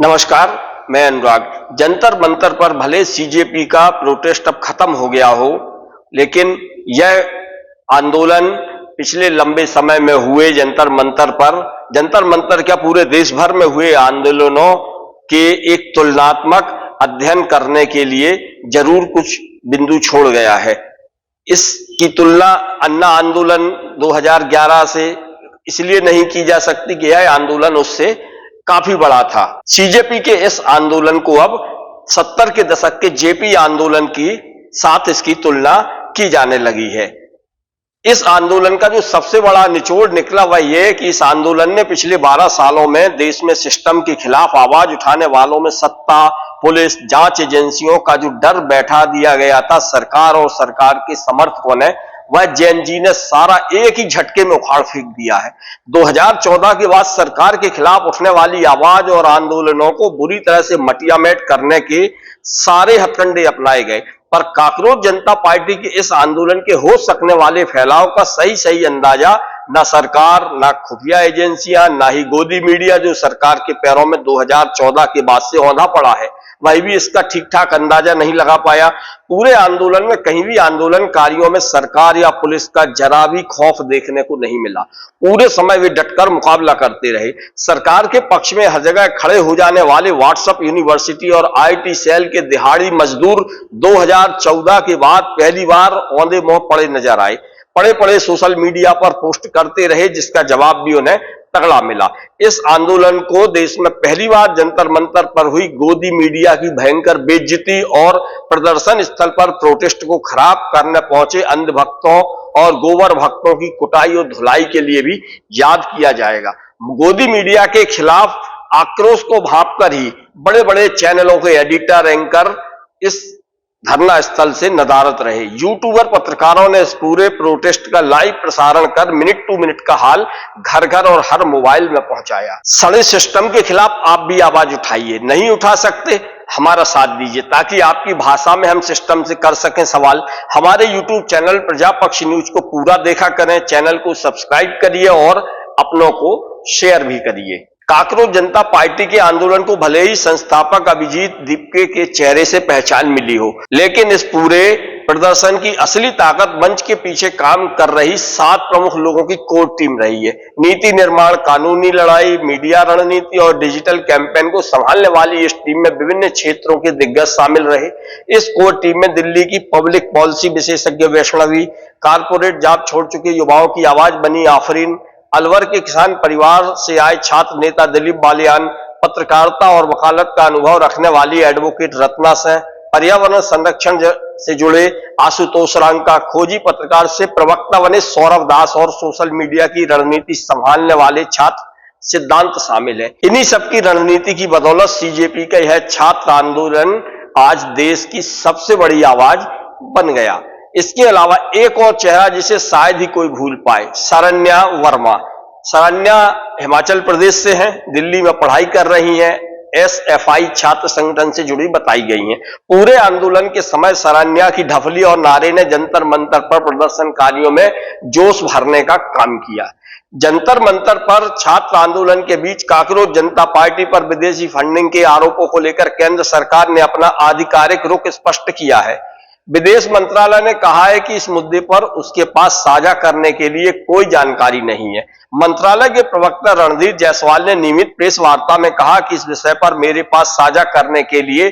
नमस्कार, मैं अनुराग। जंतर मंतर पर भले सीजेपी का प्रोटेस्ट अब खत्म हो गया हो, लेकिन यह आंदोलन पिछले लंबे समय में हुए जंतर मंतर क्या पूरे देश भर में हुए आंदोलनों के एक तुलनात्मक अध्ययन करने के लिए जरूर कुछ बिंदु छोड़ गया है। इसकी तुलना अन्ना आंदोलन 2011 से इसलिए नहीं की जा सकती कि यह आंदोलन उससे काफी बड़ा था। सीजेपी के इस आंदोलन को अब 70 के दशक के जेपी आंदोलन की साथ इसकी तुलना की जाने लगी है। इस आंदोलन का जो सबसे बड़ा निचोड़ निकला वह यह कि इस आंदोलन ने पिछले 12 सालों में देश में सिस्टम के खिलाफ आवाज उठाने वालों में सत्ता, पुलिस, जांच एजेंसियों का जो डर बैठा दिया गया था सरकार और सरकार के समर्थकों ने, वह जैन जी ने सारा एक ही झटके में उखाड़ फेंक दिया है। 2014 के बाद सरकार के खिलाफ उठने वाली आवाज और आंदोलनों को बुरी तरह से मटियामेट करने के सारे हथकंडे अपनाए गए, पर काकरोच जनता पार्टी के इस आंदोलन के हो सकने वाले फैलाव का सही अंदाजा न सरकार, न खुफिया एजेंसियां, न ही गोदी मीडिया जो सरकार के पैरों में 2014 के बाद से औंधा पड़ा है, वह भी इसका ठीक ठाक अंदाजा नहीं लगा पाया। पूरे आंदोलन में कहीं भी आंदोलनकारियों में सरकार या पुलिस का जरा भी खौफ देखने को नहीं मिला। पूरे समय वे डटकर मुकाबला करते रहे। सरकार के पक्ष में हर जगह खड़े हो जाने वाले व्हाट्सएप यूनिवर्सिटी और आईटी सेल के दिहाड़ी मजदूर 2014 के बाद पहली बार औंधे मुंह पड़े नजर आए। पड़े सोशल मीडिया पर पोस्ट करते रहे, जिसका जवाब भी उन्हें तगड़ा मिला। इस आंदोलन को देश में पहली बार जंतर मंतर पर हुई गोदी मीडिया की भयंकर बेइज्जती और प्रदर्शन स्थल पर प्रोटेस्ट को खराब करने पहुंचे अंधभक्तों और गोबर भक्तों की कुटाई और धुलाई के लिए भी याद किया जाएगा। गोदी मीडिया के खिलाफ आक्रोश को भांपकर ही बड़े बड़े चैनलों के एडिटर, एंकर इस धरना स्थल से नदारद रहे। यूट्यूबर पत्रकारों ने इस पूरे प्रोटेस्ट का लाइव प्रसारण कर मिनट टू मिनट का हाल घर घर और हर मोबाइल में पहुंचाया। सड़े सिस्टम के खिलाफ आप भी आवाज उठाइए। नहीं उठा सकते, हमारा साथ दीजिए ताकि आपकी भाषा में हम सिस्टम से कर सकें सवाल। हमारे यूट्यूब चैनल प्रजापक्ष न्यूज को पूरा देखा करें, चैनल को सब्सक्राइब करिए और अपनों को शेयर भी करिए। काकरोच जनता पार्टी के आंदोलन को भले ही संस्थापक अभिजीत दीपके के चेहरे से पहचान मिली हो, लेकिन इस पूरे प्रदर्शन की असली ताकत मंच के पीछे काम कर रही 7 प्रमुख लोगों की कोर टीम रही है। नीति निर्माण, कानूनी लड़ाई, मीडिया रणनीति और डिजिटल कैंपेन को संभालने वाली इस टीम में विभिन्न क्षेत्रों के दिग्गज शामिल रहे। इस कोर टीम में दिल्ली की पब्लिक पॉलिसी विशेषज्ञ वैष्णवी, कारपोरेट जॉब छोड़ चुके युवाओं की आवाज बनी आफरीन, अलवर के किसान परिवार से आए छात्र नेता दिलीप बालियान, पत्रकारिता और वकालत का अनुभव रखने वाली एडवोकेट रत्ना सिंह, पर्यावरण संरक्षण से जुड़े आशुतोष रांका, खोजी पत्रकार से प्रवक्ता बने सौरभ दास और सोशल मीडिया की रणनीति संभालने वाले छात्र सिद्धांत शामिल है। इन्हीं सबकी रणनीति की बदौलत सीजेपी का यह छात्र आंदोलन आज देश की सबसे बड़ी आवाज बन गया। इसके अलावा एक और चेहरा जिसे शायद ही कोई भूल पाए, शरण्या वर्मा। शरण्या हिमाचल प्रदेश से हैं, दिल्ली में पढ़ाई कर रही हैं, एसएफआई छात्र संगठन से जुड़ी बताई गई हैं। पूरे आंदोलन के समय शरण्या की ढफली और नारे ने जंतर मंतर पर प्रदर्शनकारियों में जोश भरने का काम किया। जंतर मंतर पर छात्र आंदोलन के बीच काकरोच जनता पार्टी पर विदेशी फंडिंग के आरोपों को लेकर केंद्र सरकार ने अपना आधिकारिक रुख स्पष्ट किया है। विदेश मंत्रालय ने कहा है कि इस मुद्दे पर उसके पास साझा करने के लिए कोई जानकारी नहीं है। मंत्रालय के प्रवक्ता रणधीर जायसवाल ने नियमित प्रेस वार्ता में कहा कि इस विषय पर मेरे पास साझा करने के लिए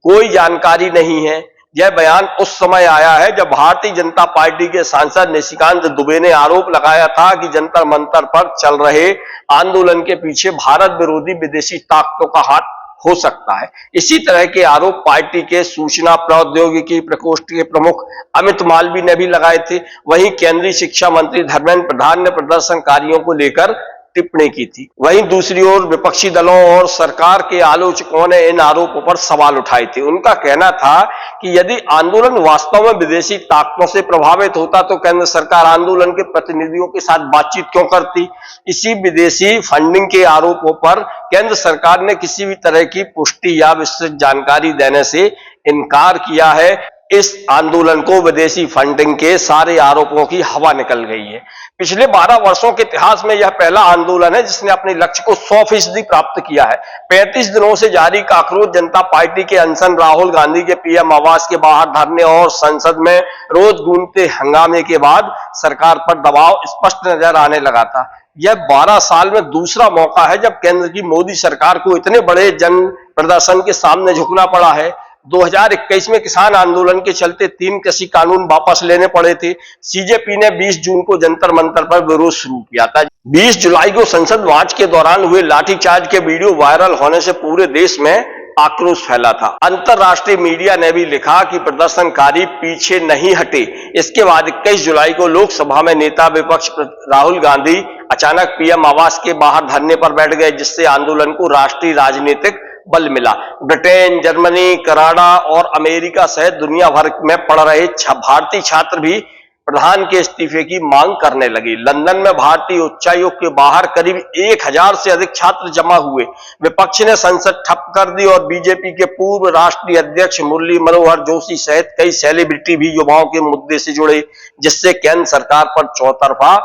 कोई जानकारी नहीं है। यह बयान उस समय आया है जब भारतीय जनता पार्टी के सांसद निशिकांत दुबे ने आरोप लगाया था कि जंतर मंतर पर चल रहे आंदोलन के पीछे भारत विरोधी विदेशी ताकतों का हाथ हो सकता है। इसी तरह के आरोप पार्टी के सूचना प्रौद्योगिकी प्रकोष्ठ के प्रमुख अमित मालवीय ने भी लगाए थे। वहीं केंद्रीय शिक्षा मंत्री धर्मेंद्र प्रधान ने प्रदर्शनकारियों को लेकर टिप्पणी की थी। वहीं दूसरी ओर विपक्षी दलों और सरकार के आलोचकों ने इन आरोपों पर सवाल उठाए थे। उनका कहना था कि यदि आंदोलन वास्तव में विदेशी ताकतों से प्रभावित होता तो केंद्र सरकार आंदोलन के प्रतिनिधियों के साथ बातचीत क्यों करती। इसी विदेशी फंडिंग के आरोपों पर केंद्र सरकार ने किसी भी तरह की पुष्टि या विस्तृत जानकारी देने से इनकार किया है। इस आंदोलन को विदेशी फंडिंग के सारे आरोपों की हवा निकल गई है। पिछले 12 वर्षों के इतिहास में यह पहला आंदोलन है जिसने अपने लक्ष्य को 100% प्राप्त किया है। 35 दिनों से जारी काकरोच जनता पार्टी के अनशन, राहुल गांधी के पीएम आवास के बाहर धरने और संसद में रोज गूंजते हंगामे के बाद सरकार पर दबाव स्पष्ट नजर आने लगा था। यह 12 साल में दूसरा मौका है जब केंद्र की मोदी सरकार को इतने बड़े जन प्रदर्शन के सामने झुकना पड़ा है। 2021 में किसान आंदोलन के चलते 3 कृषि कानून वापस लेने पड़े थे। सीजेपी ने 20 जून को जंतर मंतर पर विरोध शुरू किया था। 20 जुलाई को संसद मार्च के दौरान हुए लाठीचार्ज के वीडियो वायरल होने से पूरे देश में आक्रोश फैला था। अंतरराष्ट्रीय मीडिया ने भी लिखा कि प्रदर्शनकारी पीछे नहीं हटे। इसके बाद 21 जुलाई को लोकसभा में नेता विपक्ष राहुल गांधी अचानक पीएम आवास के बाहर धरने पर बैठ गए, जिससे आंदोलन को राष्ट्रीय राजनीतिक बल मिला। ब्रिटेन, जर्मनी, कनाडा और अमेरिका सहित दुनिया भर में पढ़ रहे भारतीय छात्र भी प्रधान के इस्तीफे की मांग करने लगे। लंदन में भारतीय उच्चायोग के बाहर करीब 1000 से अधिक छात्र जमा हुए। विपक्ष ने संसद ठप कर दी और बीजेपी के पूर्व राष्ट्रीय अध्यक्ष मुरली मनोहर जोशी सहित कई सेलिब्रिटी भी युवाओं के मुद्दे से जुड़े, जिससे केंद्र सरकार पर चौतरफा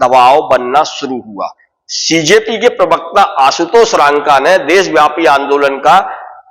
दबाव बनना शुरू हुआ। सीजेपी के प्रवक्ता आशुतोष रांका ने देशव्यापी आंदोलन का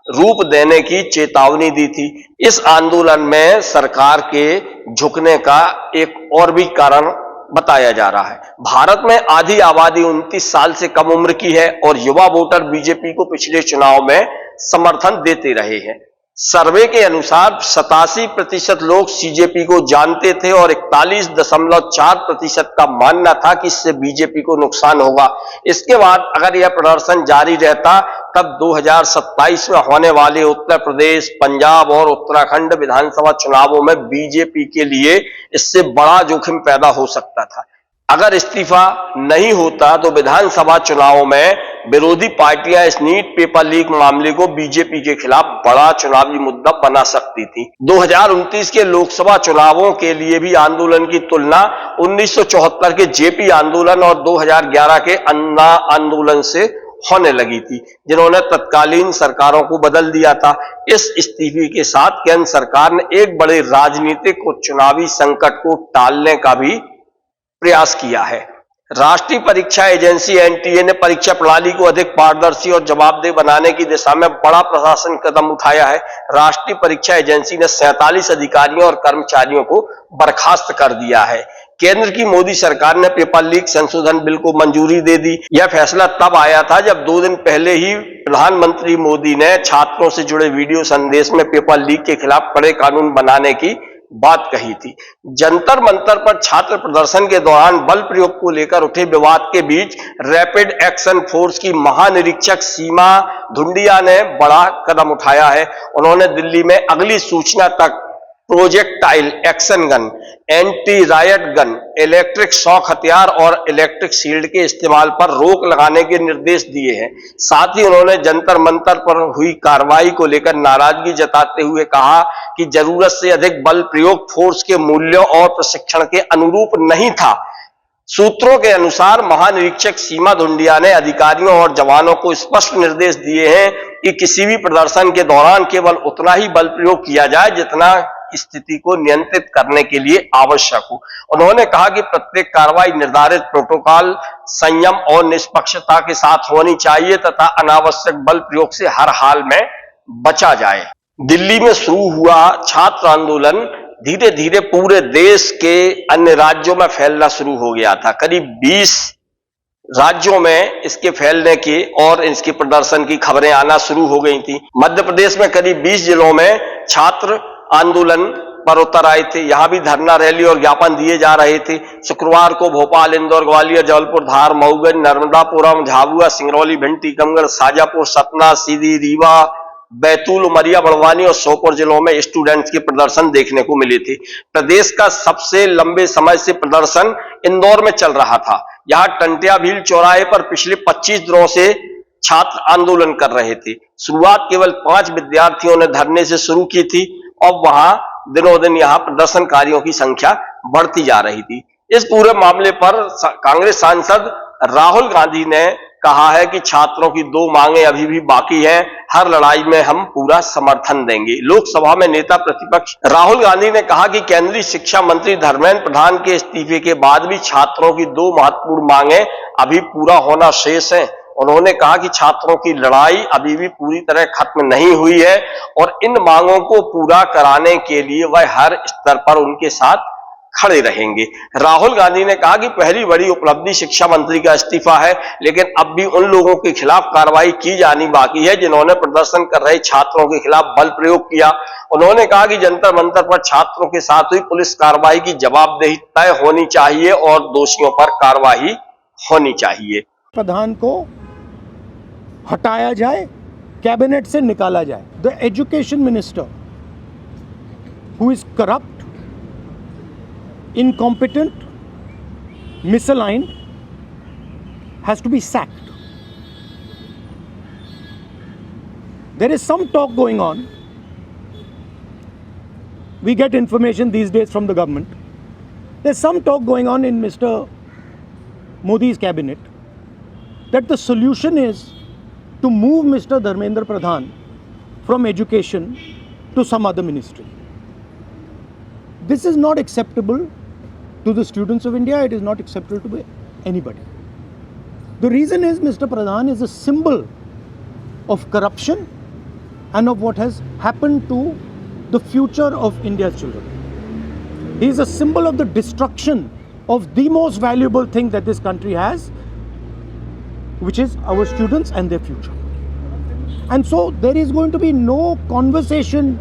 रूप देने की चेतावनी दी थी। इस आंदोलन में सरकार के झुकने का एक और भी कारण बताया जा रहा है। भारत में आधी आबादी 29 साल से कम उम्र की है और युवा वोटर बीजेपी को पिछले चुनाव में समर्थन देते रहे हैं। सर्वे के अनुसार 87% लोग सीजेपी को जानते थे और 41.4% का मानना था कि इससे बीजेपी को नुकसान होगा। इसके बाद अगर यह प्रदर्शन जारी रहता तब 2027 में होने वाले उत्तर प्रदेश, पंजाब और उत्तराखंड विधानसभा चुनावों में बीजेपी के लिए इससे बड़ा जोखिम पैदा हो सकता था। अगर इस्तीफा नहीं होता तो विधानसभा चुनावों में विरोधी पार्टियां इस नीट पेपर लीक मामले को बीजेपी के खिलाफ बड़ा चुनावी मुद्दा बना सकती थी। 2029 के लोकसभा चुनावों के लिए भी आंदोलन की तुलना 1974 के जेपी आंदोलन और 2011 के अन्ना आंदोलन से होने लगी थी, जिन्होंने तत्कालीन सरकारों को बदल दिया था। इस इस्तीफे के साथ केंद्र सरकार ने एक बड़े राजनीतिक और चुनावी संकट को टालने का भी प्रयास किया है। राष्ट्रीय परीक्षा एजेंसी एनटीए ने परीक्षा प्रणाली को अधिक पारदर्शी और जवाबदेह बनाने की दिशा में बड़ा प्रशासन कदम उठाया है। राष्ट्रीय परीक्षा एजेंसी ने 47 अधिकारियों और कर्मचारियों को बर्खास्त कर दिया है। केंद्र की मोदी सरकार ने पेपर लीक संशोधन बिल को मंजूरी दे दी। यह फैसला तब आया था जब 2 दिन पहले ही प्रधानमंत्री मोदी ने छात्रों से जुड़े वीडियो संदेश में पेपर लीक के खिलाफ कड़े कानून बनाने की बात कही थी। जंतर मंतर पर छात्र प्रदर्शन के दौरान बल प्रयोग को लेकर उठे विवाद के बीच रैपिड एक्शन फोर्स की महानिरीक्षक सीमा धुंडिया ने बड़ा कदम उठाया है। उन्होंने दिल्ली में अगली सूचना तक projectile action gun, anti riot gun, electric shock हथियार और इलेक्ट्रिक शील्ड के इस्तेमाल पर रोक लगाने के निर्देश दिए हैं। साथ ही उन्होंने जंतर मंतर पर हुई कार्रवाई को लेकर नाराजगी जताते हुए कहा कि जरूरत से अधिक बल प्रयोग फोर्स के मूल्यों और प्रशिक्षण के अनुरूप नहीं था। सूत्रों के अनुसार महानिरीक्षक सीमा धुंडिया ने अधिकारियों और जवानों को स्पष्ट निर्देश दिए हैं कि किसी भी प्रदर्शन के दौरान केवल उतना ही बल प्रयोग किया जाए जितना स्थिति को नियंत्रित करने के लिए आवश्यक हो। उन्होंने कहा कि प्रत्येक कार्रवाई निर्धारित प्रोटोकॉल, संयम और निष्पक्षता के साथ होनी चाहिए तथा अनावश्यक बल प्रयोग से हर हाल में बचा जाए। दिल्ली में शुरू हुआ छात्र आंदोलन धीरे धीरे पूरे देश के अन्य राज्यों में फैलना शुरू हो गया था। करीब 20 राज्यों में इसके फैलने की और इसके प्रदर्शन की खबरें आना शुरू हो गई थी। मध्य प्रदेश में करीब 20 जिलों में छात्र आंदोलन पर उतर आए थे। यहां भी धरना, रैली और ज्ञापन दिए जा रहे थे। शुक्रवार को भोपाल, इंदौर, ग्वालियर, जबलपुर, धार, मऊगंज, नर्मदापुरम, झाबुआ, सिंगरौली, भिंड, टीकमगढ़, शाजापुर, सतना, सीधी, रीवा, बैतूल, उमरिया, बड़वानी और श्योपुर जिलों में स्टूडेंट्स के प्रदर्शन देखने को मिले थे। प्रदेश का सबसे लंबे समय से प्रदर्शन इंदौर में चल रहा था। यहां टंटिया भील चौराहे पर पिछले 25 दिनों से छात्र आंदोलन कर रहे थे। शुरुआत केवल 5 विद्यार्थियों ने धरने से शुरू की थी और वहां दिनों दिन यहां प्रदर्शनकारियों की संख्या बढ़ती जा रही थी। इस पूरे मामले पर कांग्रेस सांसद राहुल गांधी ने कहा है कि छात्रों की 2 मांगे अभी भी बाकी हैं, हर लड़ाई में हम पूरा समर्थन देंगे। लोकसभा में नेता प्रतिपक्ष राहुल गांधी ने कहा कि केंद्रीय शिक्षा मंत्री धर्मेंद्र प्रधान के इस्तीफे के बाद भी छात्रों की 2 महत्वपूर्ण मांगे अभी पूरा होना शेष है। उन्होंने कहा कि छात्रों की लड़ाई अभी भी पूरी तरह खत्म नहीं हुई है और इन मांगों को पूरा कराने के लिए वह हर स्तर पर उनके साथ खड़े रहेंगे। राहुल गांधी ने कहा कि पहली बड़ी उपलब्धि शिक्षा मंत्री का इस्तीफा है, लेकिन अब भी उन लोगों के खिलाफ कार्रवाई की जानी बाकी है जिन्होंने प्रदर्शन कर रहे छात्रों के खिलाफ बल प्रयोग किया। उन्होंने कहा कि जंतर मंतर पर छात्रों के साथ हुई पुलिस कार्रवाई की जवाबदेही तय होनी चाहिए और दोषियों पर कार्रवाई होनी चाहिए। प्रधान को हटाया जाए, कैबिनेट से निकाला जाए। The education minister who is corrupt, incompetent, misaligned, has to be sacked. There is some talk going on. We get information these days from the government. There's some talk going on in Mr. Modi's cabinet that the solution is to move Mr. Dharmendra Pradhan from education to some other ministry. This is not acceptable to the students of India. It is not acceptable to anybody. The reason is Mr. Pradhan is a symbol of corruption and of what has happened to the future of India's children. He is a symbol of the destruction of the most valuable thing that this country has, which is our students and their future. And so there is going to be no conversation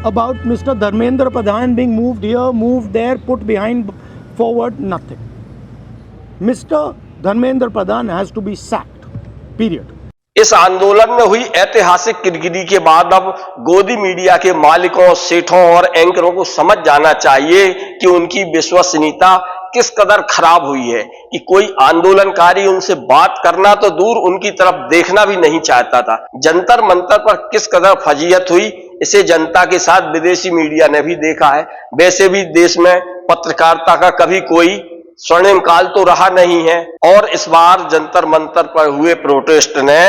about Mr. Dharmendra Pradhan being moved here, moved there, put behind, forward, nothing. Mr. Dharmendra Pradhan has to be sacked, period. इस आंदोलन में हुई ऐतिहासिक किरकिरी के बाद अब गोदी मीडिया के मालिकों, सेठों और एंकरों को समझ जाना चाहिए कि उनकी विश्वसनीयता किस कदर खराब हुई है कि कोई आंदोलनकारी उनसे बात करना तो दूर, उनकी तरफ देखना भी नहीं चाहता था। जंतर मंतर पर किस कदर फजीहत हुई, इसे जनता के साथ विदेशी मीडिया ने भी देखा है। वैसे भी देश में पत्रकारिता का कभी कोई स्वर्णिम काल तो रहा नहीं है और इस बार जंतर मंतर पर हुए प्रोटेस्ट ने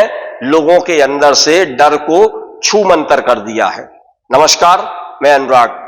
लोगों के अंदर से डर को छूमंतर कर दिया है। नमस्कार, मैं अनुराग।